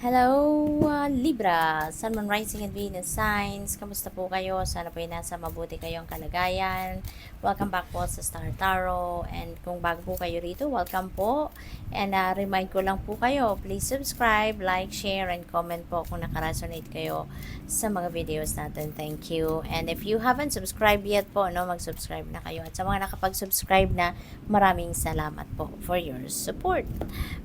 Hello, Libra, Sun, Moon, Rising, and Venus signs. Kamusta po kayo? Sana po ay nasa mabuti kayong kalagayan. Welcome back po sa Star Tarot. And kung bago po kayo rito, welcome po. And remind ko lang po kayo, please subscribe, like, share, and comment po kung nakaresonate kayo sa mga videos natin. Thank you. And if you haven't subscribed yet po, mag-subscribe na kayo. At sa mga nakapag-subscribe na, maraming salamat po for your support.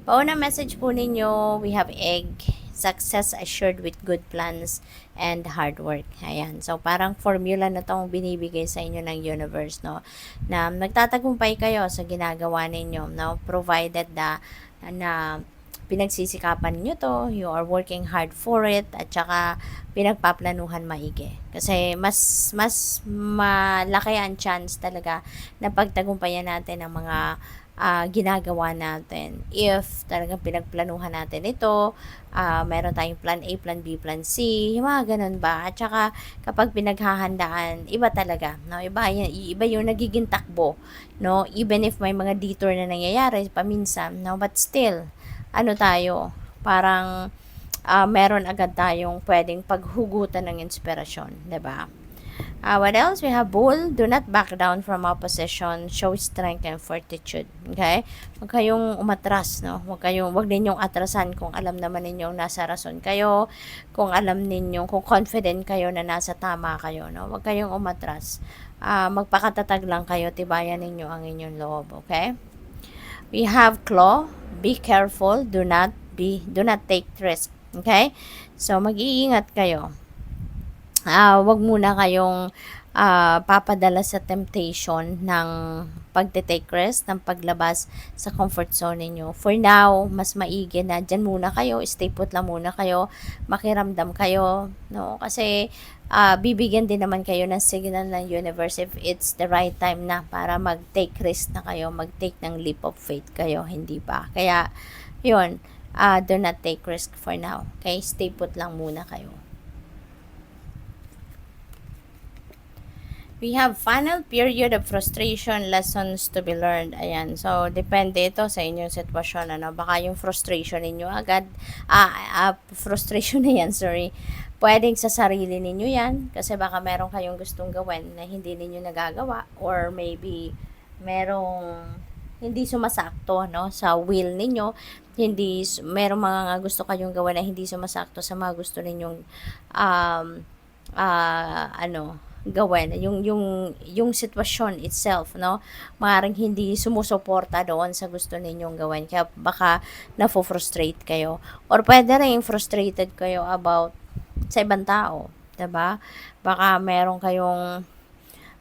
Paunang message po ninyo, we have egg, success assured with good plans and hard work. Ayan. So, parang formula na tong binibigay sa inyo ng universe, no? Na nagtatagumpay kayo sa ginagawa ninyo, no? Provided na pinagsisikapan niyo to, you are working hard for it, at saka pinagpaplanuhan maigi. Kasi mas malaki ang chance talaga na pagtagumpayan natin ang mga ginagawa natin. If talagang pinagplanuhan natin ito, meron tayong plan A, plan B, plan C, yung mga ganun ba? At saka kapag pinaghahandaan, iba talaga, no? Iba yung nagiging takbo, no? Even if may mga detour na nangyayari paminsan, no? But still, parang meron agad tayong pwedeng paghugutan ng inspirasyon, 'di ba? What else? We have bull. Do not back down from opposition. Show strength and fortitude. Okay? Huwag kayong umatras, no? Huwag ninyong atrasan kung alam naman ninyong nasa rason kayo, kung alam ninyong, kung confident kayo na nasa tama kayo, no? Huwag kayong umatras. Magpakatatag lang kayo, tibayan ninyo ang inyong loob, okay? We have claw. Be careful. Do not take risk. Okay? So, mag-iingat kayo. Wag muna kayong papadala sa temptation ng pagte-take risk, ng paglabas sa comfort zone niyo. For now, mas maigi na dyan muna kayo, stay put lang muna kayo, makiramdam kayo, no? Kasi bibigyan din naman kayo ng signal ng universe if it's the right time na para mag-take risk na kayo, mag-take ng leap of faith kayo, hindi ba? Kaya, yun, do not take risk for now. Okay? Stay put lang muna kayo. We have final period of frustration, lessons to be learned. Ayan. So, depende ito sa inyong sitwasyon. Ano? Baka yung frustration ninyo agad, frustration na yan, sorry. Pwedeng sa sarili ninyo yan. Kasi baka meron kayong gustong gawin na hindi ninyo nagagawa. Or maybe, merong hindi sumasakto, no, sa will ninyo. Merong mga gusto kayong gawin na hindi sumasakto sa mga gusto ninyong, gawin, yung sitwasyon itself, no? Maaaring hindi sumusuporta doon sa gusto ninyong gawin. Kaya baka na-frustrate kayo. Or pwede rin frustrated kayo about sa ibang tao, 'di ba? Baka meron kayong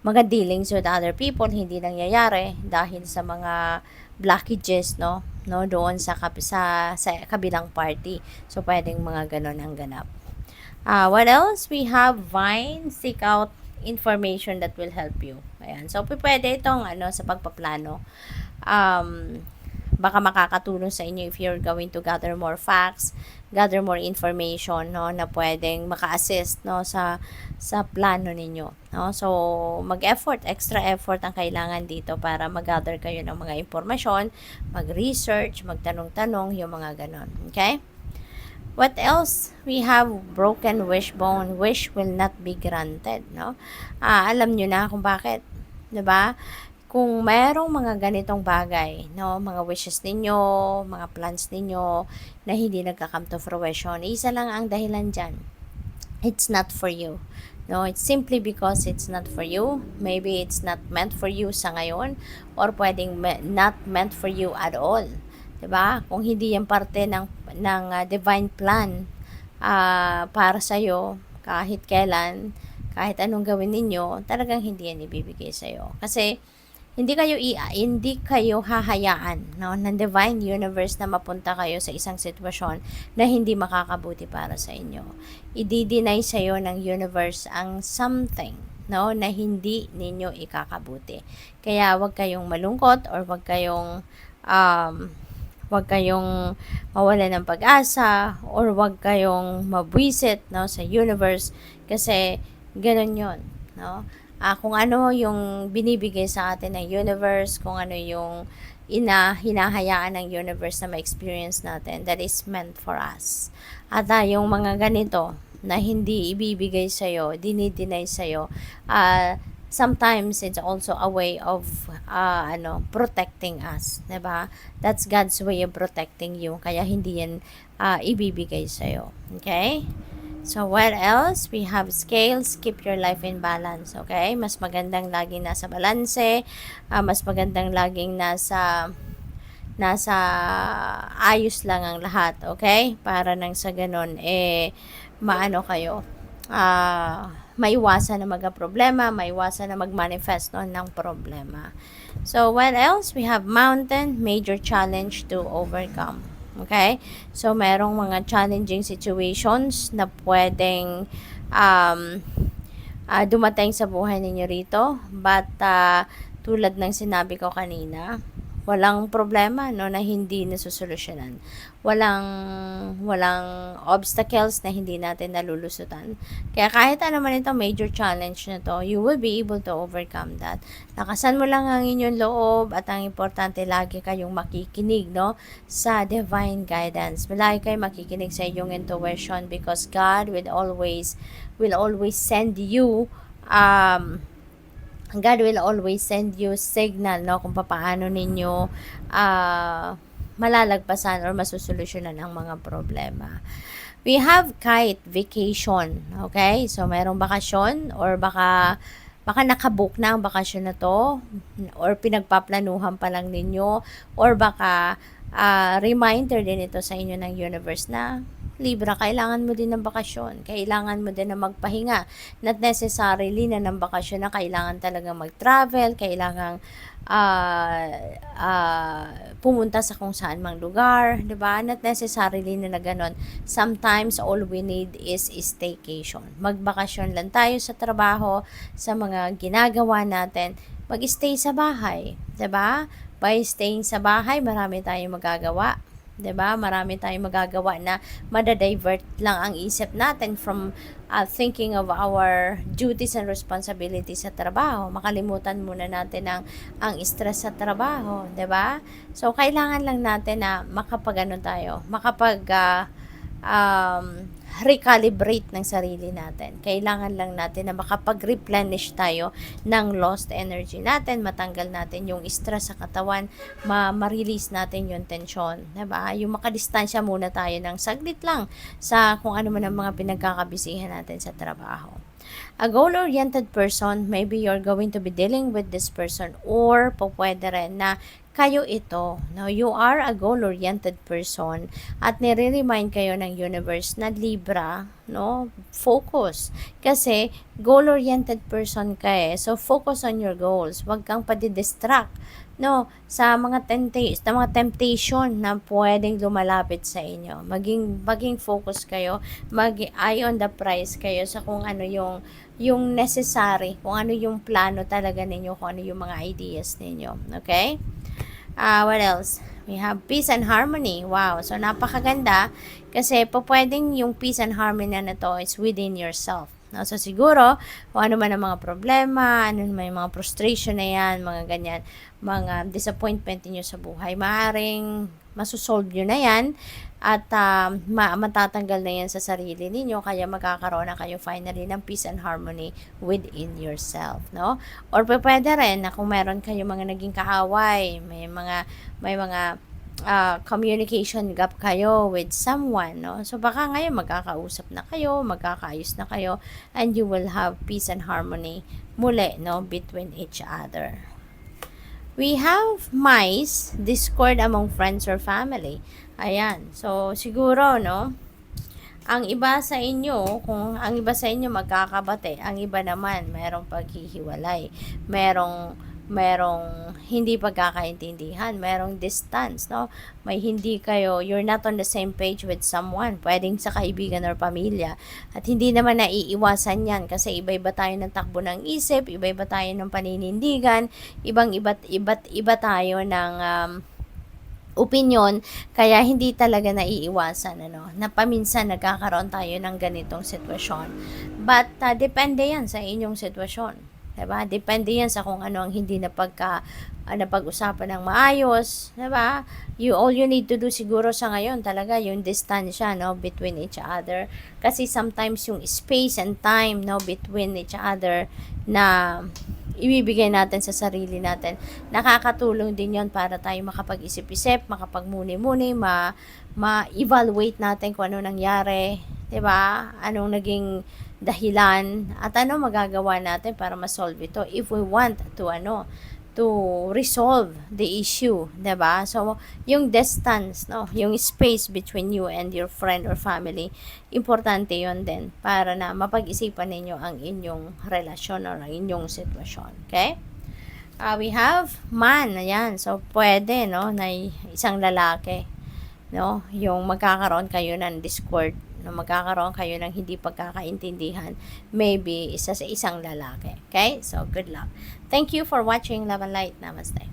mga dealings with other people, hindi nangyayari dahil sa mga blockages, no? Doon sa kabilang party. So, pwedeng mga ganon ang ganap. What else? We have Vine. Seek out information that will help you. Ayan. So, pwede itong sa pagpaplano. Baka makakatulong sa inyo if you're going to gather more facts, gather more information, no, na pwedeng maka-assist, no, sa plano ninyo, no? So, extra effort ang kailangan dito para mag-gather kayo ng mga impormasyon, mag-research, magtanong-tanong, yung mga ganon. Okay? What else? We have broken wishbone. Wish will not be granted, no? Alam nyo na kung bakit, 'di ba? Kung merong mga ganitong bagay, no, mga wishes ninyo, mga plans ninyo na hindi nagka-come to fruition, isa lang ang dahilan diyan. It's not for you. No, it's simply because it's not for you. Maybe it's not meant for you sa ngayon, or pwedeng not meant for you at all. 'Di ba? Kung hindi yan parte ng divine plan para sa iyo, kahit kailan, kahit anong gawin ninyo, talagang hindi yan ibibigay sa iyo. Kasi hindi kayo hahayaan, no, ng divine universe na mapunta kayo sa isang sitwasyon na hindi makakabuti para sa inyo. I-deny sa iyo ng universe ang something, no, na hindi ninyo ikakabuti. Kaya wag kayong malungkot, or wag kayong mawala ng pag-asa, or wag kayong mabwisit, no, sa universe, kasi ganun yon, no? Kung ano yung binibigay sa atin ng universe, kung ano yung hinahayaan ng universe na ma-experience natin that is meant for us. At yung mga ganito na hindi ibibigay sa'yo, dinideny sa'yo, sometimes it's also a way of protecting us, 'di ba? That's God's way of protecting you, kaya hindi yan ibibigay sa'yo. Okay? So, what else? We have scales. Keep your life in balance. Okay? Mas magandang laging nasa balanse. Mas magandang laging nasa ayos lang ang lahat. Okay? Para nang sa ganun, maano kayo. Maiwasan na magka-problema. Maiwasan na mag-manifest ng problema. So, what else? We have mountain. Major challenge to overcome. Okay? So, merong mga challenging situations na pwedeng dumating sa buhay ninyo rito. But, tulad ng sinabi ko kanina, walang problema na hindi nasusolusyonan. Walang obstacles na hindi natin nalulusutan. Kaya kahit ano man ito major challenge na to, you will be able to overcome that. Lakasan mo lang ang inyong loob at ang importante lagi kayong makikinig sa divine guidance. Lagi kayong makikinig sa iyong intuition because God will always send you God will always send you signal kung paano ninyo malalagpasan or masusolusyonan ang mga problema. We have kite vacation. Okay? So, mayroong bakasyon or baka nakabook na ang bakasyon na to or pinagpaplanuhan pa lang ninyo or baka reminder din ito sa inyo ng universe na Libra, kailangan mo din ng bakasyon. Kailangan mo din na magpahinga. Not necessarily na ng bakasyon na kailangan talaga mag-travel, kailangan pumunta sa kung saan mang lugar, 'di ba? Not necessarily na ganon. Sometimes all we need is staycation. Magbakasyon lang tayo sa trabaho, sa mga ginagawa natin. Mag-stay sa bahay, 'di ba? By staying sa bahay, marami tayong magagawa. 'Di ba? Marami tayong magagawa na madadivert lang ang isip natin from thinking of our duties and responsibilities sa trabaho. Makalimutan muna natin ang stress sa trabaho, 'di ba? So kailangan lang natin na recalibrate ng sarili natin. Kailangan lang natin na makapag-replenish tayo ng lost energy natin, matanggal natin yung stress sa katawan, ma-release natin yung tension, diba? Yung makadistansya muna tayo ng saglit lang sa kung ano man ang mga pinagkakabisihan natin sa trabaho. A goal-oriented person, maybe you're going to be dealing with this person or pwede rin na kayo ito. No? You are a goal-oriented person at nire-remind kayo ng universe na Libra, focus. Kasi goal-oriented person ka So focus on your goals. Huwag kang padidistract sa mga temptation na pwedeng lumalapit sa inyo. Maging focus kayo, eye on the prize kayo sa kung ano yung necessary, kung ano yung plano talaga ninyo, kung ano yung mga ideas ninyo. Okay? What else? We have peace and harmony. Wow. So, napakaganda kasi pwedeng yung peace and harmony na to is within yourself. So, siguro, kung ano man ang mga problema, ano man yung mga frustration na yan, mga ganyan, mga disappointment niyo sa buhay, maaaring masusolve nyo na yan at matatanggal na yan sa sarili ninyo, kaya magkakaroon na kayo finally ng peace and harmony within yourself, Or pwede rin na kung meron kayo mga naging kaaway, may mga communication gap kayo with someone, So baka ngayon magkakausap na kayo, magkakaayos na kayo, and you will have peace and harmony muli, between each other. We have mice, discord among friends or family. Ayan. So, siguro, ang iba sa inyo, kung ang iba sa inyo magkakabate, ang iba naman, mayroong paghihiwalay. Merong hindi pagkakaintindihan, merong distance, May hindi kayo, you're not on the same page with someone, pwedeng sa kaibigan or pamilya. At hindi naman naiiwasan yan kasi iba-iba tayo ng takbo ng isip, iba-iba tayo ng paninindigan, iba tayo ng opinion, kaya hindi talaga naiiwasan na paminsan nagkakaroon tayo ng ganitong sitwasyon. But depende yan sa inyong sitwasyon. Diba? Depende yan sa kung ano ang hindi napag-usapan ng maayos, 'di ba? All you need to do siguro sa ngayon talaga yung distansya, no, between each other. Kasi sometimes yung space and time, no, between each other na ibibigay natin sa sarili natin, nakakatulong din yon para tayo makapag-isip-isip, makapagmuni-muni, ma-evaluate natin kung ano nangyari, 'di ba? Anong naging dahilan at ano magagawa natin para ma-solve ito if we want to resolve the issue, 'di ba? So, yung distance, no, yung space between you and your friend or family, importante 'yon din para na mapag-isipan ninyo ang inyong relasyon or ang inyong sitwasyon, okay? We have man, ayan. So, pwede, no, na isang lalaki, no, yung magkakaroon kayo ng discord, no, magkakaroon kayo ng hindi pagkakaintindihan, maybe isa sa isang lalaki. Okay? So, good luck. Thank you for watching Love and Light. Namaste.